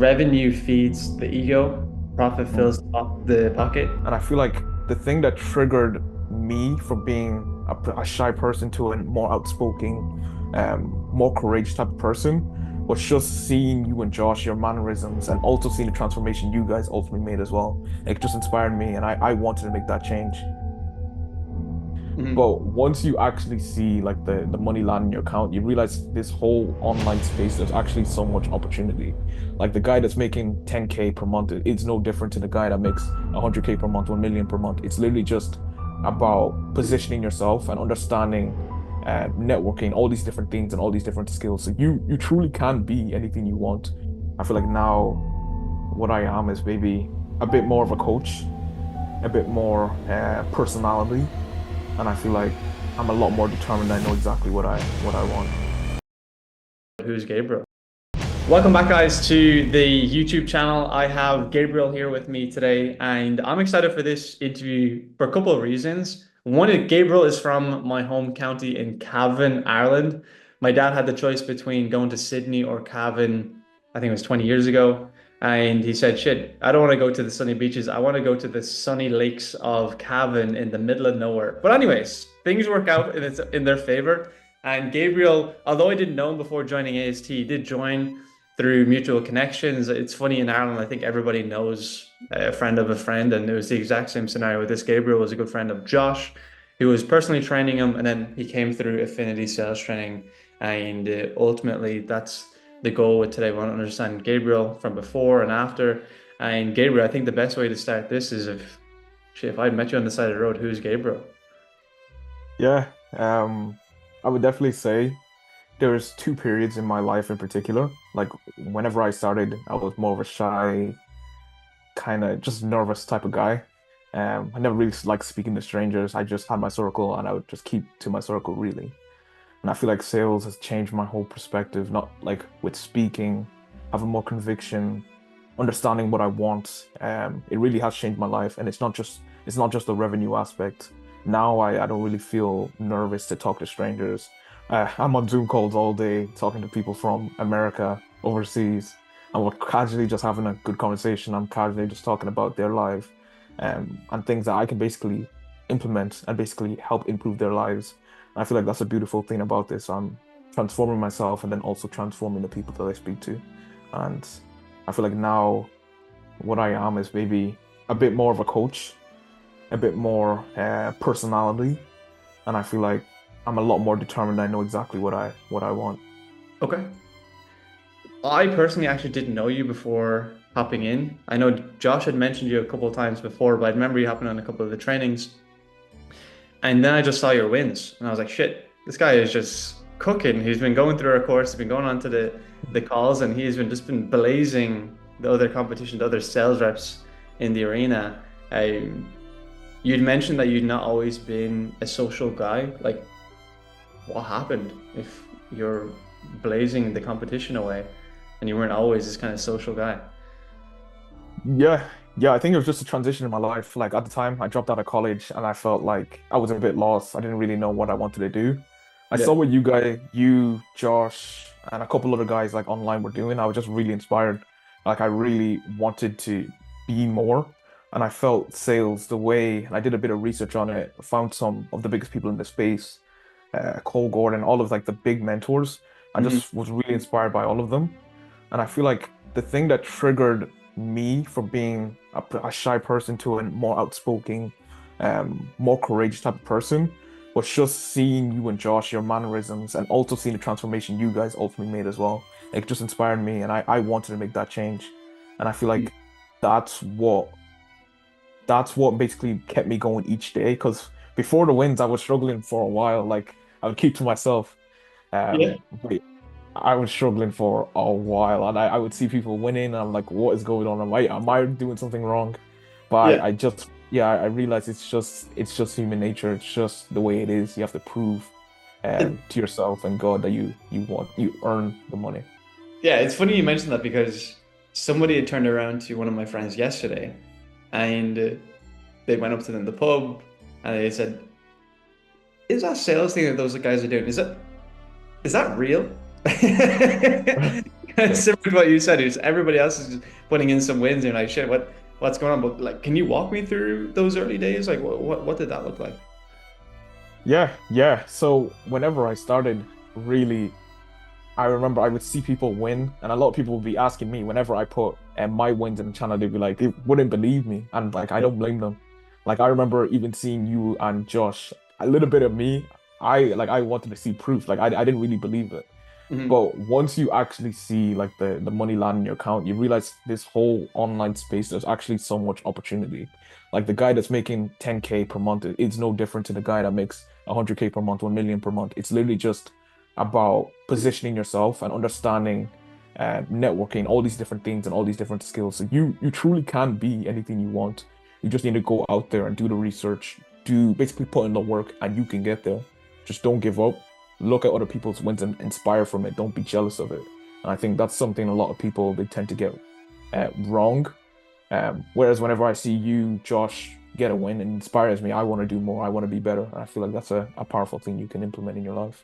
revenue feeds the ego, profit fills the pocket. And I feel like the thing that triggered me from being a shy person to a more outspoken, more courageous type of person was just seeing you and Josh, your mannerisms, and also seeing the transformation you guys ultimately made as well. It just inspired me, and I wanted to make that change. Mhm. But once you actually see like the money land in your account, you realize this whole online space, there's actually so much opportunity. Like the guy that's making 10K per month, it's no different to the guy that makes 100K per month, 1 million per month. It's literally just about positioning yourself and understanding networking, all these different things and all these different skills. So you truly can be anything you want. I feel like now what I am is maybe a bit more of a coach, a bit more personality, and I feel like I'm a lot more determined. I know exactly what I want. Who's Gabriel? Welcome back, guys, to the YouTube channel. I have Gabriel here with me today, and I'm excited for this interview for a couple of reasons. One is Gabriel is from my home county in Cavan, Ireland. My dad had the choice between going to Sydney or Cavan, I think it was 20 years ago. And he said, shit, I don't want to go to the sunny beaches. I want to go to the sunny lakes of Cavan in the middle of nowhere. But anyways, things work out in their favor. And Gabriel, although I didn't know him before joining AST, he did join through mutual connections. It's funny in Ireland, I think everybody knows a friend of a friend, and it was the exact same scenario with this. Gabriel was a good friend of Josh, who was personally training him, and then he came through affinity sales training, and ultimately that's the goal with today. We want to understand Gabriel from before and after. And Gabriel, I think the best way to start this is if I'd met you on the side of the road, who's Gabriel? Yeah, I would definitely say there's two periods in my life in particular. Like whenever I started, I was more of a shy, kind of just nervous type of guy. I never really liked speaking to strangers. I just had my circle and I would just keep to my circle really. And I feel like sales has changed my whole perspective, not like with speaking, having more conviction, understanding what I want. It really has changed my life. And it's not just the revenue aspect. Now I don't really feel nervous to talk to strangers. I'm on Zoom calls all day, talking to people from America, overseas, and we're casually just having a good conversation. I'm casually just talking about their life, and things that I can basically implement and basically help improve their lives. I feel like that's a beautiful thing about this. I'm transforming myself and then also transforming the people that I speak to. And I feel like now what I am is maybe a bit more of a coach, a bit more personality, and I feel like I'm a lot more determined. I know exactly what I want. Okay. I personally actually didn't know you before hopping in. I know Josh had mentioned you a couple of times before, but I remember you hopping on a couple of the trainings. And then I just saw your wins, and I was like, shit, this guy is just cooking. He's been going through our course, he's been going on to the calls, and he's been just been blazing the other competition, the other sales reps in the arena. You'd mentioned that you'd not always been a social guy. Like, what happened if you're blazing the competition away and you weren't always this kind of social guy? Yeah, yeah, I think it was just a transition in my life. Like at the time, I dropped out of college and I felt like I was a bit lost. I didn't really know what I wanted to do. I saw Yeah. what you, Josh, and a couple other guys like online were doing. I was just really inspired. Like I really wanted to be more. And I felt sales the way, and I did a bit of research on it, found some of the biggest people in the space, Cole Gordon, all of like the big mentors. I Mhm. just was really inspired by all of them. And I feel like the thing that triggered me from being a shy person to a more outspoken, more courageous type of person was just seeing you and Josh, your mannerisms, and also seeing the transformation you guys ultimately made as well. It just inspired me, and I wanted to make that change. And I feel like that's what that's what basically kept me going each day. Because before the wins, I was struggling for a while. Like I would keep to myself. Yeah. But I was struggling for a while, and I would see people winning. And I'm like, what is going on? Am I doing something wrong? But Yeah. I realized it's just human nature. It's just the way it is. You have to prove to yourself and God that you earn the money. Yeah, it's funny you mentioned that because somebody had turned around to one of my friends yesterday and they went up to them in the pub and they said, is that sales thing that those guys are doing? Is that real? Similar to what you said, it's everybody else is just putting in some wins, and you're like, shit, what's going on? But like, can you walk me through those early days? Like, what did that look like? Yeah, yeah. So whenever I started, really, I remember I would see people win, and a lot of people would be asking me whenever I put my wins in the channel, they'd be like, they wouldn't believe me. And like, I Yeah. don't blame them. Like, I remember even seeing you and Josh, a little bit of me. I wanted to see proof. Like, I didn't really believe it. Mhm. But once you actually see like the money land in your account, you realize this whole online space, there's actually so much opportunity. Like the guy that's making 10K per month is no different to the guy that makes 100K per month, 1 million per month. It's literally just about positioning yourself and understanding networking, all these different things and all these different skills. So you truly can be anything you want. You just need to go out there and do the research, do basically put in the work, and you can get there. Just don't give up. Look at other people's wins and inspire from it. Don't be jealous of it. And I think that's something a lot of people they tend to get wrong. Whereas whenever I see you, Josh, get a win, it inspires me. I want to do more. I want to be better. And I feel like that's a powerful thing you can implement in your life.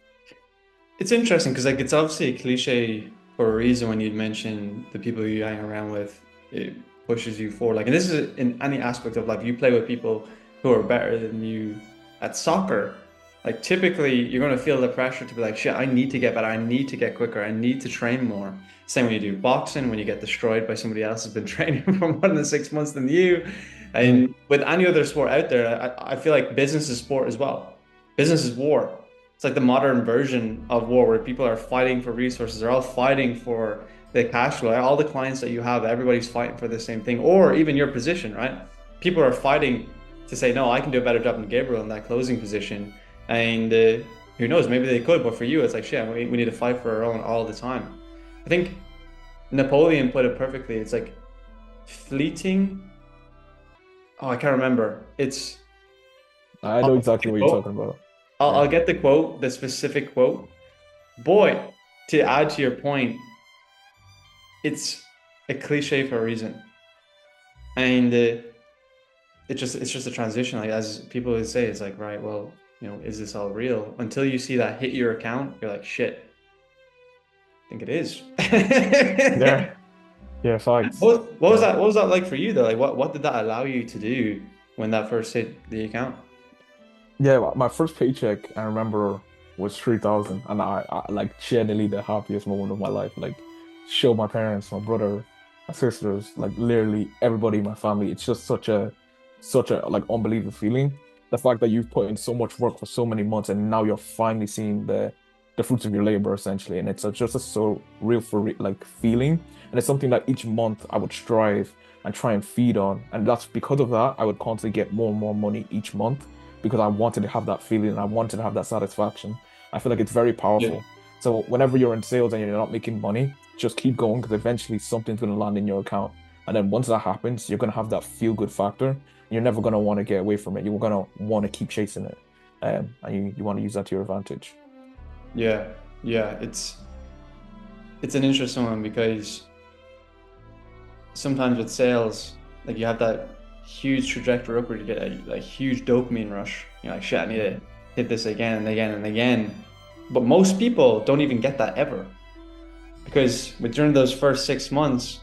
It's interesting because like it's obviously a cliche for a reason when you mention the people you hang around with, it pushes you forward. Like, and this is in any aspect of life. You play with people who are better than you at soccer. Like typically you're gonna feel the pressure to be like, shit, I need to get better, I need to get quicker, I need to train more. Same when you do boxing, when you get destroyed by somebody else who's been training for more than 6 months than you. Mm. And with any other sport out there, I feel like business is sport as well. Business is war. It's like the modern version of war where people are fighting for resources. They're all fighting for the cash flow. All the clients that you have, everybody's fighting for the same thing, or even your position, right? People are fighting to say, no, I can do a better job than Gabriel in that closing position. And who knows, maybe they could, but for you, it's like, shit, we need to fight for our own all the time. I think Napoleon put it perfectly. It's like fleeting. Oh, I can't remember. I I'll know get exactly the what you're quote. talking about. I'll Yeah. get the quote, the specific quote. Boy, to add to your point, it's a cliche for a reason, and it's just a transition. Like as people would say, it's like right, well, is this all real? Until you see that hit your account, you're like, shit, I think it is. Yeah. Yeah, facts. What was Yeah. that? What was that like for you though? Like what did that allow you to do when that first hit the account? Yeah, my first paycheck I remember was 3,000 and I like genuinely the happiest moment of my life. Like show my parents, my brother, my sisters, like literally everybody in my family. It's just such a like unbelievable feeling. The fact that you've put in so much work for so many months and now you're finally seeing the fruits of your labor essentially. And it's just a so real for re like feeling. And it's something that each month I would strive and try and feed on. And that's because of that, I would constantly get more and more money each month because I wanted to have that feeling and I wanted to have that satisfaction. I feel like it's very Yeah. powerful. So whenever you're in sales and you're not making money, just keep going because eventually something's going to land in your account. And then once that happens, you're going to have that feel good factor. You're never going to want to get away from it. You're going to want to keep chasing it. And you want to use that to your advantage. Yeah, yeah, it's an interesting one because sometimes with sales, like you have that huge trajectory upward, you get a like huge dopamine rush. You're like, shit, I need to hit this again and again and again. But most people don't even get that ever because during those first 6 months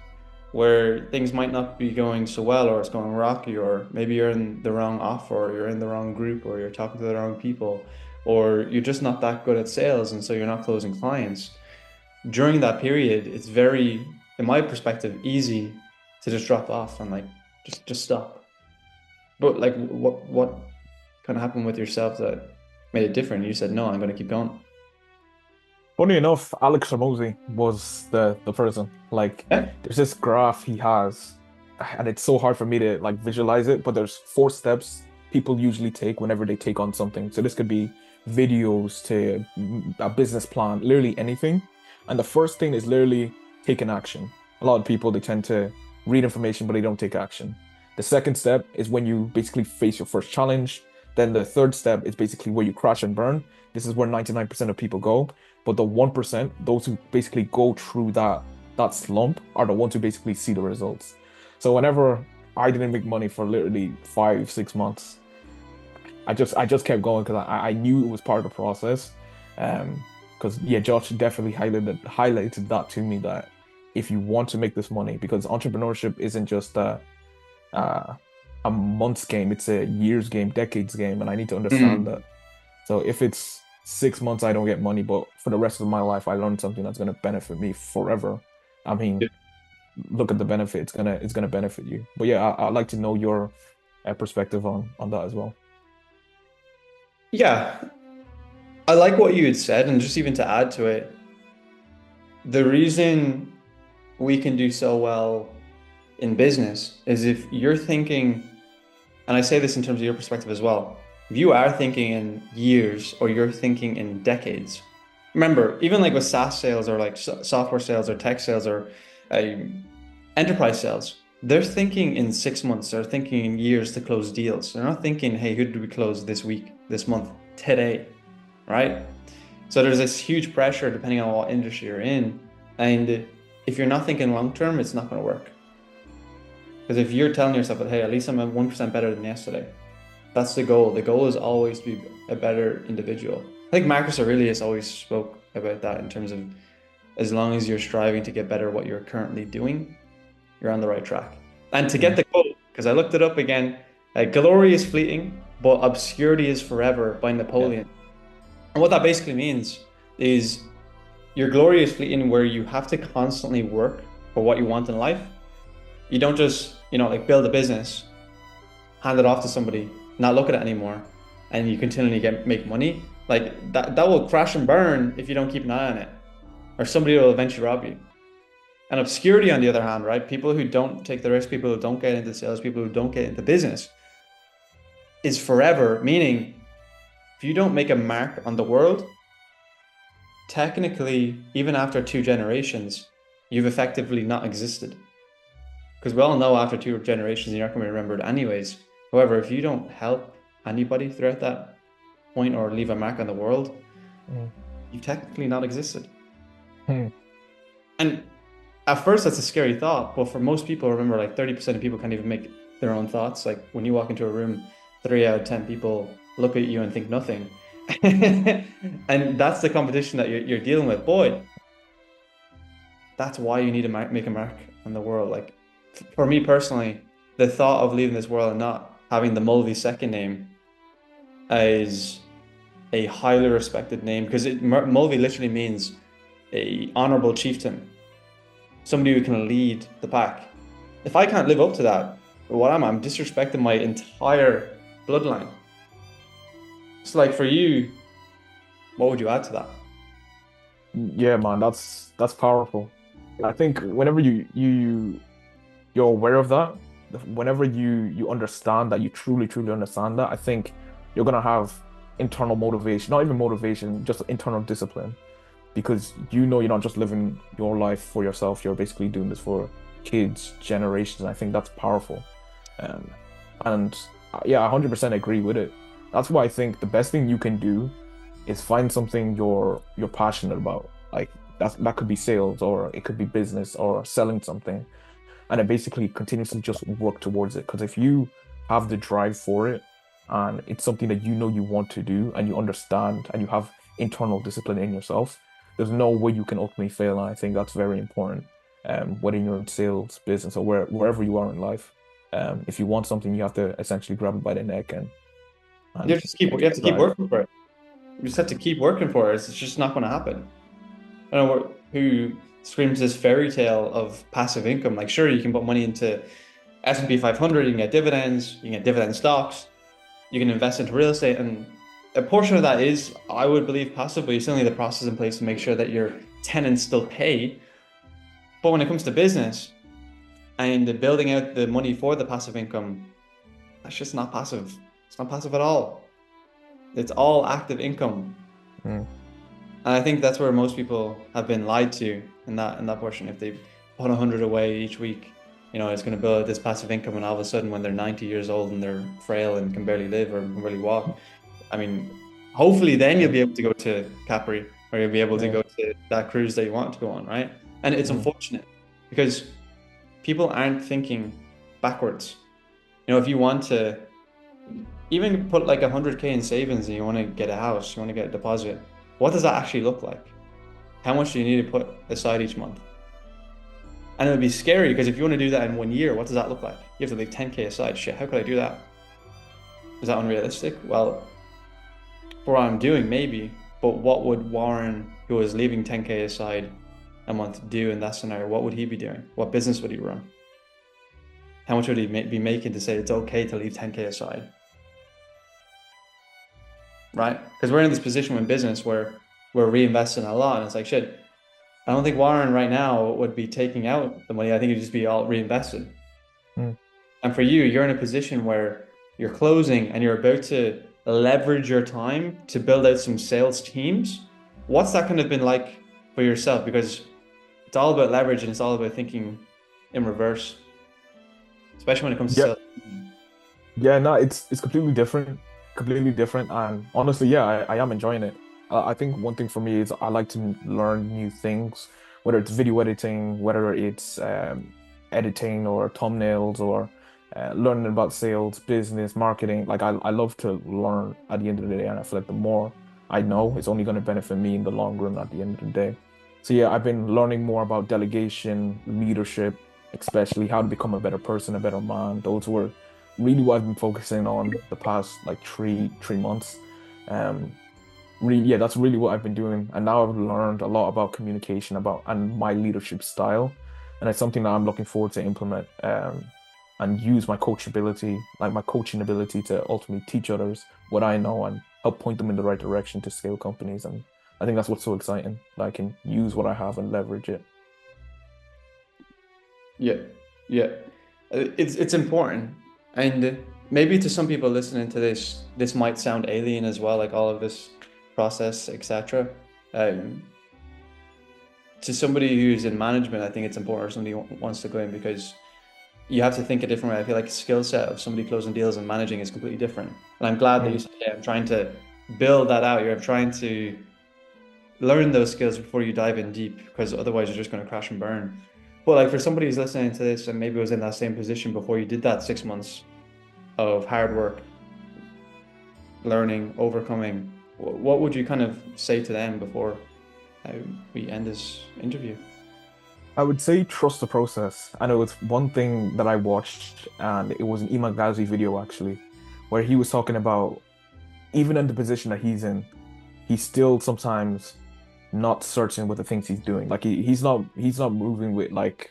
where things might not be going so well or it's going rocky or maybe you're in the wrong offer or you're in the wrong group or you're talking to the wrong people or you're just not that good at sales and so you're not closing clients during that period, it's very, in my perspective, easy to just drop off and like just stop. But like, what kind of happened with yourself that made it different? You said, no, I'm going to keep going. Funny enough, Alex Ramosi was the person. Like, Yeah. there's this graph he has, and it's so hard for me to like visualize it, but there's 4 steps people usually take whenever they take on something. So this could be videos to a business plan, literally anything. And the first thing is literally taking action. A lot of people they tend to read information, but they don't take action. The second step is when you basically face your first challenge. Then the third step is basically where you crash and burn. This is where 99% of people go. But the 1%, those who basically go through that slump are the ones who basically see the results. So whenever I didn't make money for literally 5, 6 months, I just kept going because I knew it was part of the process. Because yeah, Josh definitely highlighted that to me that if you want to make this money, because entrepreneurship isn't just uh, a month's game, it's a year's game, decades game, and I need to understand Mm. that. So if it's 6 months I don't get money, but for the rest of my life I learned something that's going to benefit me forever. I mean, look at the benefit. It's gonna benefit you. But yeah, I'd like to know your perspective on that as well. Yeah, I like what you had said, and just even to add to it, the reason we can do so well in business is if you're thinking, and I say this in terms of your perspective as well, if you are thinking in years or you're thinking in decades, remember, even like with SaaS sales or like software sales or tech sales or uh, enterprise sales, they're thinking in 6 months, they're thinking in years to close deals. They're not thinking, hey, who did we close this week, this month, today, right? So there's this huge pressure depending on what industry you're in. And if you're not thinking long term, it's not going to work. Because if you're telling yourself that, hey, at least I'm 1% better than yesterday, that's the goal. The goal is always to be a better individual. I think Marcus Aurelius always spoke about that in terms of as long as you're striving to get better at what you're currently doing, you're on the right track. And to get Mm, the quote, because I looked it up again, glory is fleeting, but obscurity is forever by yeah. Napoleon. And what that basically means is your glory is fleeting where you have to constantly work for what you want in life. You don't just, like build a business, hand it off to somebody, not look at it anymore, and you continually make money. Like that will crash and burn if you don't keep an eye on it, or somebody will eventually rob you. And obscurity, on the other hand, right? People who don't take the risk, people who don't get into sales, people who don't get into business, is forever. Meaning, if you don't make a mark on the world, technically, even after 2 generations, you've effectively not existed. Because we all know after 2 generations, you're not going to be remembered anyways. However, if you don't help anybody throughout that point or leave a mark on the world, Mm, you've technically not existed. mm, And at first, that's a scary thought. But for most people, remember, like 30% of people can't even make their own thoughts. Like when you walk into a room, 3 out of 10 people look at you and think nothing. And that's the competition that you're dealing with. Boy, that's why you need to make a mark on the world. Like for me personally, the thought of leaving this world and not having the Mulvey second name is a highly respected name because Mulvey literally means a honorable chieftain, somebody who can lead the pack. If I can't live up to that, what am I? I'm disrespecting my entire bloodline. So like for you, what would you add to that? yeah, man, that's powerful. I think whenever you're aware of that, whenever you understand that, you truly understand that, I think you're gonna have internal motivation, not even motivation, just internal discipline, because you're not just living your life for yourself, you're basically doing this for kids, generations. And I think that's powerful. Um, and yeah, I 100% agree with it. That's why I think the best thing you can do is find something you're passionate about. Like that could be sales, or it could be business, or selling something, and then basically continuously just work towards it. Because if you have the drive for it, and it's something that you know you want to do, and you understand, and you have internal discipline in yourself, there's no way you can ultimately fail. And I think that's very important. Whether you're in sales, business, or wherever you are in life, if you want something, you have to essentially grab it by the neck and You have to keep drive. working for it. You just have to keep working for it. It's just not going to happen. I don't know who screams this fairy tale of passive income. Like, sure, you can put money into S&P 500, you can get dividends, you can get dividend stocks, you can invest into real estate, and a portion of that is, I would believe, passive, but you still need the process in place to make sure that your tenants still pay. But when it comes to business and the building out the money for the passive income, that's just not passive. It's not passive at all. It's all active income. Mm, And I think that's where most people have been lied to in that portion. If they put 100 away each week, it's going to build this passive income, and all of a sudden, when they're 90 years old and they're frail and can barely live or can barely walk, I mean, hopefully then you'll yeah, be able to go to Capri, or you'll be able to yeah, go to that cruise that you want to go on, right? And it's mm, unfortunate because people aren't thinking backwards. If you want to even put like 100K in savings and you want to get a house, you want to get a deposit, what does that actually look like? How much do you need to put aside each month? And it would be scary because if you want to do that in 1 year, what does that look like? You have to leave 10K aside. Shit, how could I do that? Is that unrealistic? Well, for what I'm doing, maybe. But what would Warren, who was leaving 10K aside a month, do in that scenario? What would he be doing? What business would he run? How much would he be making to say it's okay to leave 10K aside? Right? Because we're in this position in business where we're reinvesting a lot, and it's like shit. I don't think Warren right now would be taking out the money. I think it'd just be all reinvested. Mm. And for you, you're in a position where you're closing and you're about to leverage your time to build out some sales teams. What's that kind of been like for yourself? Because it's all about leverage and it's all about thinking in reverse, especially when it comes to Yeah, sales. yeah, no, it's completely different. And honestly, yeah, I am enjoying it. I think one thing for me is I like to learn new things, whether it's video editing, whether it's editing or thumbnails or learning about sales, business, marketing. Like I love to learn at the end of the day, and I feel like the more I know, it's only going to benefit me in the long run at the end of the day. So yeah, I've been learning more about delegation, leadership, especially how to become a better person, a better man. Those were really what I've been focusing on the past like three months. Um, really, yeah, that's really what I've been doing. And now I've learned a lot about communication about and my leadership style, and it's something that I'm looking forward to implement. And use my coachability, like my coaching ability, to ultimately teach others what I know and help point them in the right direction to scale companies. And I think that's what's so exciting, that I can use what I have and leverage it. Yeah, yeah. It's important. And maybe to some people listening to this might sound alien as well, like all of this process, etc. Um, to somebody who's in management, I think it's important, or somebody who wants to go in, because you have to think a different way. I feel like skill set of somebody closing deals and managing is completely different. And I'm glad that you Mm. said, yeah, I'm trying to build that out. You're trying to learn those skills before you dive in deep, because otherwise you're just going to crash and burn. But like for somebody who's listening to this and maybe was in that same position before you did that 6 months of hard work, learning, overcoming, what would you kind of say to them before we end this interview? I would say trust the process. I know it's one thing that I watched, and it was an Imam Ghazi video actually, where he was talking about even in the position that he's in, he's still sometimes not certain with the things he's doing. Like he's not moving with like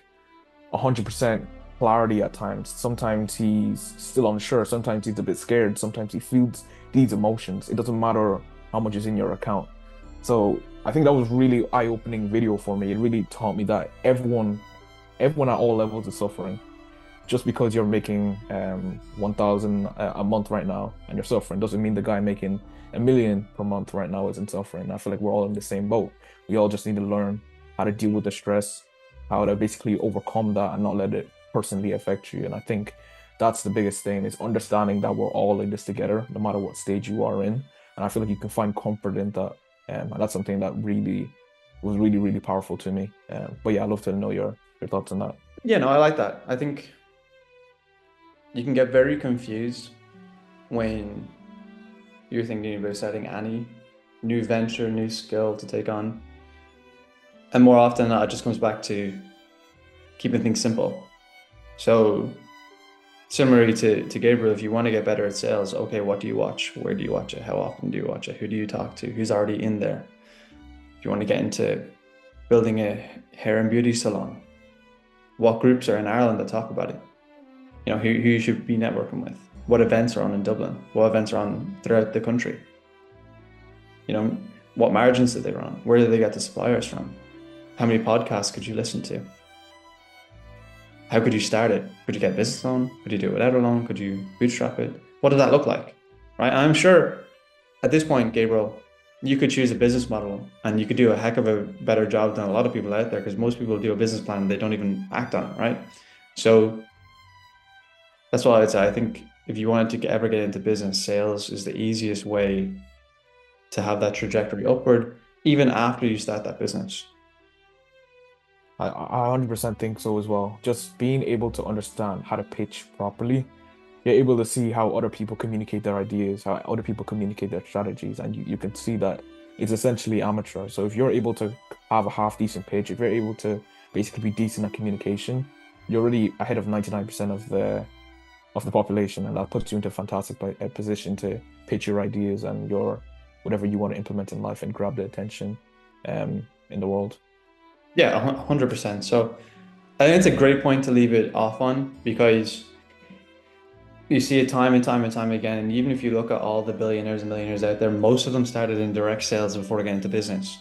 100% clarity at times. Sometimes he's still unsure. Sometimes he's a bit scared. Sometimes he feels these emotions. It doesn't matter how much is in your account. So I think that was really eye-opening video for me. It really taught me that everyone at all levels is suffering. Just because you're making 1,000 a month right now and you're suffering doesn't mean the guy making 1 million per month right now isn't suffering. I feel like we're all in the same boat. We all just need to learn how to deal with the stress, how to basically overcome that and not let it personally affect you. And I think that's the biggest thing, is understanding that we're all in this together, no matter what stage you are in. And I feel like you can find comfort in that. And that's something that really was really, really powerful to me. But yeah, I'd love to know your thoughts on that. Yeah, no, I like that. I think you can get very confused when you're thinking about setting any new venture, new skill to take on. And more often than not, it just comes back to keeping things simple. So similarly to Gabriel, if you want to get better at sales, okay, what do you watch? Where do you watch it? How often do you watch it? Who do you talk to? Who's already in there? If you want to get into building a hair and beauty salon, what groups are in Ireland that talk about it? You know, who you should be networking with? What events are on in Dublin? What events are on throughout the country? You know, what margins did they run? Where did they get the suppliers from? How many podcasts could you listen to? How could you start it? Could you get a business loan? Could you do it without a loan? Could you bootstrap it? What does that look like? Right? I'm sure at this point, Gabriel, you could choose a business model and you could do a heck of a better job than a lot of people out there, because most people do a business plan and they don't even act on it, right? So that's why I'd say I think if you wanted to ever get into business, sales is the easiest way to have that trajectory upward, even after you start that business. I 100% think so as well. Just being able to understand how to pitch properly, you're able to see how other people communicate their ideas, how other people communicate their strategies, and you can see that it's essentially amateur. So if you're able to have a half decent pitch, if you're able to basically be decent at communication, you're already ahead of 99% of the population, and that puts you into a fantastic position to pitch your ideas and your whatever you want to implement in life and grab the attention in the world. Yeah, 100%. So I think it's a great point to leave it off on because you see it time and time and time again. And even if you look at all the billionaires and millionaires out there, most of them started in direct sales before they get into business.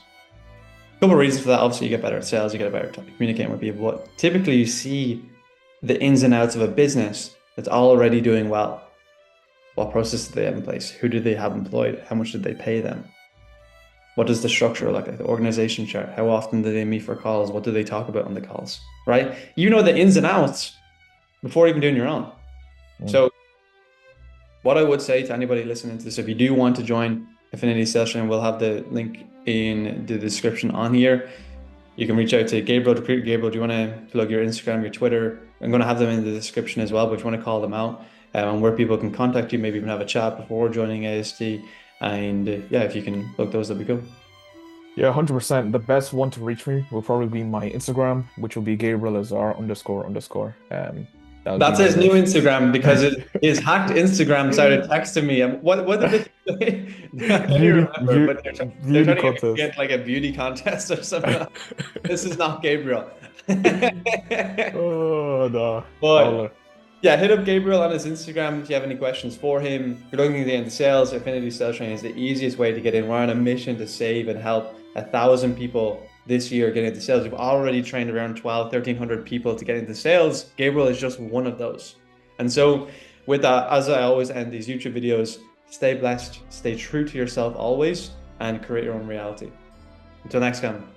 A couple of reasons for that. Obviously, you get better at sales, you get better at communicating with people. But typically, you see the ins and outs of a business that's already doing well. What process did they have in place? Who did they have employed? How much did they pay them? What does the structure look like? The organization chart? How often do they meet for calls? What do they talk about on the calls? Right? You know the ins and outs before even doing your own. Mm. So what I would say to anybody listening to this, if you do want to join Affinity Session, we'll have the link in the description on here. You can reach out to Gabriel. Gabriel, do you want to plug your Instagram, your Twitter? I'm going to have them in the description as well, but if you want to call them out and where people can contact you, maybe even have a chat before joining AST. And yeah, if you can plug those, that'd be cool. Yeah, 100%. The best one to reach me will probably be my Instagram, which will be Gabriel Azar __. That would be That's my his new best. Instagram because his hacked Instagram started texting me. What did they say? I don't even remember, but they're Beauty trying to get me to contest. get like a beauty contest or something. This is not Gabriel. Oh no. But yeah, hit up Gabriel on his Instagram if you have any questions for him. If you're looking to get into sales, Affinity Sales Training is the easiest way to get in. We're on a mission to save and help 1,000 people this year get into sales. We've already trained around 1,300 people to get into sales. Gabriel is just one of those. And so with that, as I always end these YouTube videos, stay blessed, stay true to yourself always, and create your own reality. Until next time.